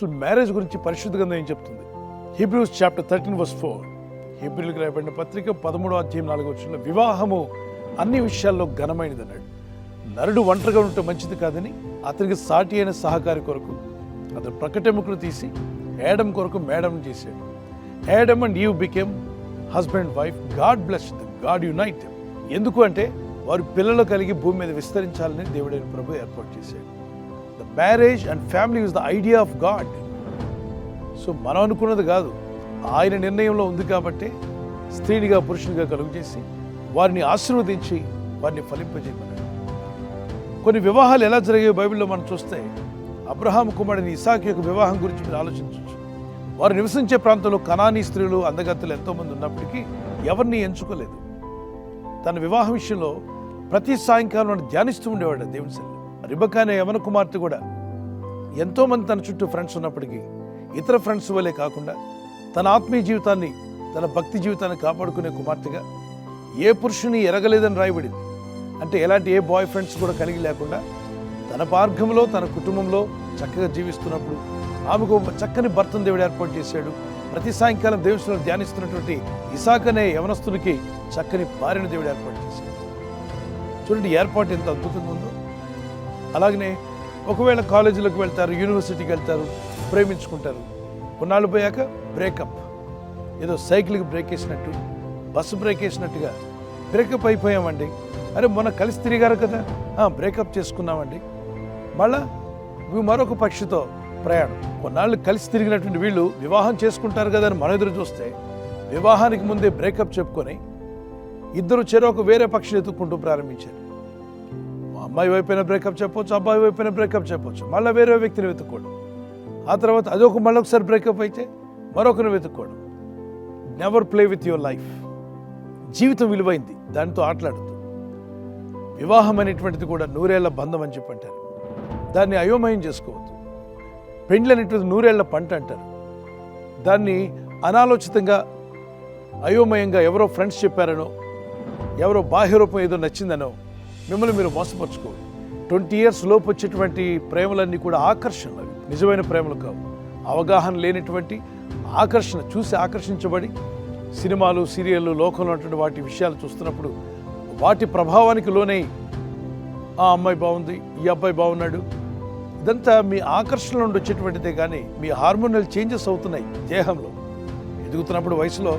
అసలు మ్యారేజ్ గురించి పరిశుద్ధ గ్రంథం ఏం చెప్తుంది? Hebrews chapter 13:4. హీబ్రీయులకు రాయబడిన పత్రిక 13:4 వివాహము అన్ని విషయాల్లో ఘనమైనది అన్నాడు. నరుడు ఒంటరిగా ఉండటం మంచిది కాదని అతనికి సాటి అయిన సహకారి కొరకు అతను ప్రకటెముకను తీసి యాడమ్ కొరకు మేడం చేశాడు. Adam and Eve became husband and wife. God bless them, God unite them. ఎందుకు అంటే వారు పిల్లలు కలిగి భూమి మీద విస్తరించాలని దేవుడైన ప్రభు ఏర్పాటు చేశాడు. The marriage and family is the idea of God. So మనం అనుకున్నది కాదు, ఆయన నిర్ణయంలో ఉంది కాబట్టి స్త్రీనిగా పురుషునిగా కలుగు చేసి వారిని ఆశీర్వదించి వారిని ఫలింపజేయమన్నాడు. కొన్ని వివాహాలు ఎలా జరిగాయో బైబిల్లో మనం చూస్తే అబ్రహాం కుమారుని ఇసాకు యొక్క వివాహం గురించి మీరు ఆలోచించవచ్చు. వారు నివసించే ప్రాంతంలో కనానీ స్త్రీలు అందగత్తెలు ఎంతోమంది ఉన్నప్పటికీ ఎవరిని ఎంచుకోలేదు. తన వివాహం విషయంలో ప్రతి సాయంకాలం ధ్యానిస్తూ ఉండేవాడు దేవుని సన్నిధిలో. రిబకా అనే యవన కుమార్తె కూడా ఎంతోమంది తన చుట్టూ ఫ్రెండ్స్ ఉన్నప్పటికీ ఇతర ఫ్రెండ్స్ వల్లే కాకుండా తన ఆత్మీయ జీవితాన్ని, తన భక్తి జీవితాన్ని కాపాడుకునే కుమార్తెగా ఏ పురుషుని ఎరగలేదని రాయబడింది. అంటే ఎలాంటి ఏ బాయ్ ఫ్రెండ్స్ కూడా కలిగి లేకుండా తన మార్గంలో తన కుటుంబంలో చక్కగా జీవిస్తున్నప్పుడు ఆమెకు చక్కని భర్తను దేవుడు ఏర్పాటు చేశాడు. ప్రతి సాయంకాలం దేవుని ధ్యానిస్తున్నటువంటి ఇసాకు అనే యవనస్తునికి చక్కని భార్యను దేవుడు ఏర్పాటు చేశాడు. చూడండి ఏర్పాటు ఎంత అద్భుతంగా ఉందో. అలాగనే ఒకవేళ కాలేజీలోకి వెళ్తారు, యూనివర్సిటీకి వెళ్తారు, ప్రేమించుకుంటారు. కొన్నాళ్ళు పోయాక బ్రేకప్. ఏదో సైకిల్కి బ్రేక్ వేసినట్టు, బస్సు బ్రేక్ వేసినట్టుగా బ్రేకప్ అయిపోయామండి. అరే మొన్న కలిసి తిరిగారు కదా, బ్రేకప్ చేసుకున్నామండి. మళ్ళా మరొక పక్షితో ప్రయాణం. కొన్నాళ్ళు కలిసి తిరిగినటువంటి వీళ్ళు వివాహం చేసుకుంటారు కదా అని మన ఎదురు చూస్తే వివాహానికి ముందే బ్రేకప్ చెప్పుకొని ఇద్దరు చెరొక వేరే పక్షులు ఎత్తుక్కుంటూ ప్రారంభించారు. అమ్మాయి వైపున బ్రేకప్ చెప్పవచ్చు, అబ్బాయి వైపున బ్రేకప్ చెప్పవచ్చు, మళ్ళీ వేరే వ్యక్తిని వెతుక్కోవడం. ఆ తర్వాత అదొక మళ్ళొకసారి బ్రేకప్ అయితే మరొకరిని వెతుక్కోవడం. Never play with your life. జీవితం విలువైంది, దానితో ఆటలాడద్దు. వివాహం అనేటువంటిది కూడా 100 ఏళ్ల బంధం అని చెప్పి అంటారు. దాన్ని అయోమయం చేసుకోవద్దు. పెండ్లి అనేటువంటిది 100 ఏళ్ల పంట అంటారు. దాన్ని అనాలోచితంగా అయోమయంగా ఎవరో ఫ్రెండ్స్ చెప్పారనో, ఎవరో బాహ్య రూపం ఏదో నచ్చిందనో మిమ్మల్ని మీరు మోసపరుచుకోవద్దు. 20 years లోపు వచ్చేటువంటి ప్రేమలన్నీ కూడా ఆకర్షణలు, నిజమైన ప్రేమలు కావు. అవగాహన లేనటువంటి ఆకర్షణ, చూసి ఆకర్షించబడి సినిమాలు, సీరియళ్ళు, లోకంలో ఉన్నటువంటి వాటి విషయాలు చూస్తున్నప్పుడు వాటి ప్రభావానికి లోనై ఆ అమ్మాయి బాగుంది, ఈ అబ్బాయి బాగున్నాడు, ఇదంతా మీ ఆకర్షణ నుండి వచ్చేటువంటిదే. కానీ మీ హార్మోనల్ చేంజెస్ అవుతున్నాయి దేహంలో. ఎదుగుతున్నప్పుడు వయసులో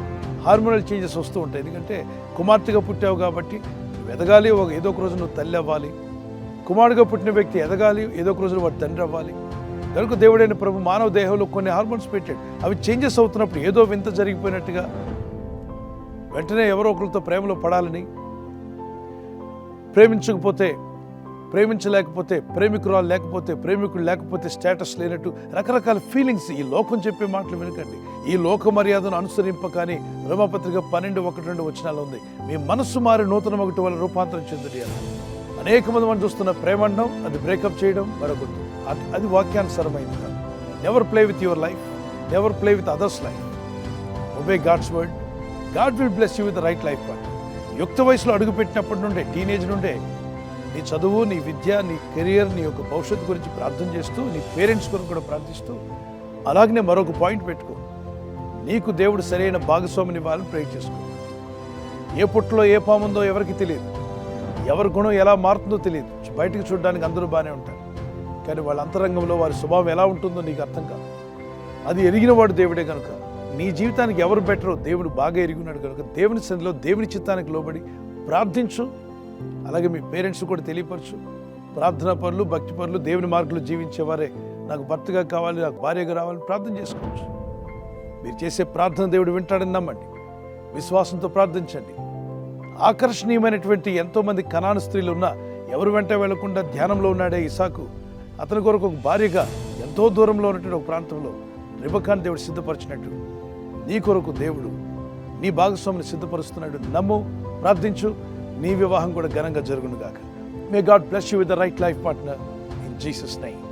హార్మోనల్ చేంజెస్ వస్తూ ఉంటాయి. ఎందుకంటే కుమార్తెగా పుట్టావు కాబట్టి ఎదగాలి, ఏదో ఒక రోజు నువ్వు తల్లి అవ్వాలి. కుమారుడుగా పుట్టిన వ్యక్తి ఎదగాలి, ఏదో ఒక రోజు వాడు తండ్రి అవ్వాలి. కనుక దేవుడైన ప్రభు మానవ దేహంలో కొన్ని హార్మోన్స్ పెట్టాడు. అవి చేంజెస్ అవుతున్నప్పుడు ఏదో వింత జరిగిపోయినట్టుగా వెంటనే ఎవరో ఒకరితో ప్రేమలో పడాలని, ప్రేమించలేకపోతే, ప్రేమికురాలు లేకపోతే, ప్రేమికుడు లేకపోతే, స్టేటస్ లేనట్టు రకరకాల ఫీలింగ్స్. ఈ లోకం చెప్పే మాటలు వినకండి. ఈ లోక మర్యాదను అనుసరింప కానీ రోమాపత్రిక 12:1-2 ఉంది. మీ మనస్సు మారి నూతన ఒకటి వల్ల రూపాంతరం చెందుడి అని. అనేక మంది మనం చూస్తున్న ప్రేమండం, అది బ్రేకప్ చేయడం మరొకటి. అది వాక్యానుసారమైంది కాదు. Never play with your life, never play with others life. Obey God's word. God will bless you with the right life partner. యుక్త వయసులో అడుగుపెట్టినప్పటి నుండే, టీనేజ్ నుండే నీ చదువు, నీ విద్య, నీ కెరియర్, నీ యొక్క భవిష్యత్తు గురించి ప్రార్థన చేస్తూ, నీ పేరెంట్స్ కొరకు కూడా ప్రార్థిస్తూ, అలాగనే మరొక పాయింట్ పెట్టుకో, నీకు దేవుడు సరైన భాగస్వామిని ఇవ్వాలని ప్రే చేసుకో. ఏ పుట్టలో ఏ పాముందో ఎవరికి తెలియదు, ఎవరి గుణం ఎలా మారుతుందో తెలియదు. బయటకు చూడడానికి అందరూ బాగానే ఉంటారు, కానీ వాళ్ళ అంతరంగంలో వారి స్వభావం ఎలా ఉంటుందో నీకు అర్థం కాదు. అది ఎరిగినవాడు దేవుడే కనుక నీ జీవితానికి ఎవరు బెటరో దేవుడు బాగా ఎరిగినాడు కనుక దేవుని సన్నిధిలో దేవుని చిత్తానికి లోబడి ప్రార్థించు. అలాగే మీ పేరెంట్స్ కూడా తెలియపరచు. ప్రార్థనా పరులు, భక్తి పరులు, దేవుని మార్గంలో జీవించేవారే నాకు భర్తగా కావాలి, నాకు భార్యగా రావాలని ప్రార్థన చేసుకోవచ్చు. మీరు చేసే ప్రార్థన దేవుడు వింటాడని నమ్మండి. విశ్వాసంతో ప్రార్థించండి. ఆకర్షణీయమైనటువంటి ఎంతోమంది కనాను స్త్రీలు ఉన్నా ఎవరు వెంట వెళ్లకుండా ధ్యానంలో ఉన్నాడే ఇసాకు. అతని కొరకు ఒక భార్యగా ఎంతో దూరంలో ఉన్నటువంటి ఒక ప్రాంతంలో రిబకాను దేవుడు సిద్ధపరిచినట్టు నీ కొరకు దేవుడు నీ భాగస్వామిని సిద్ధపరుస్తున్నాడు. నమ్ము, ప్రార్థించు. నీ వివాహం కూడా ఘనంగా జరుగును గాక. May God bless you with the right life partner in Jesus name.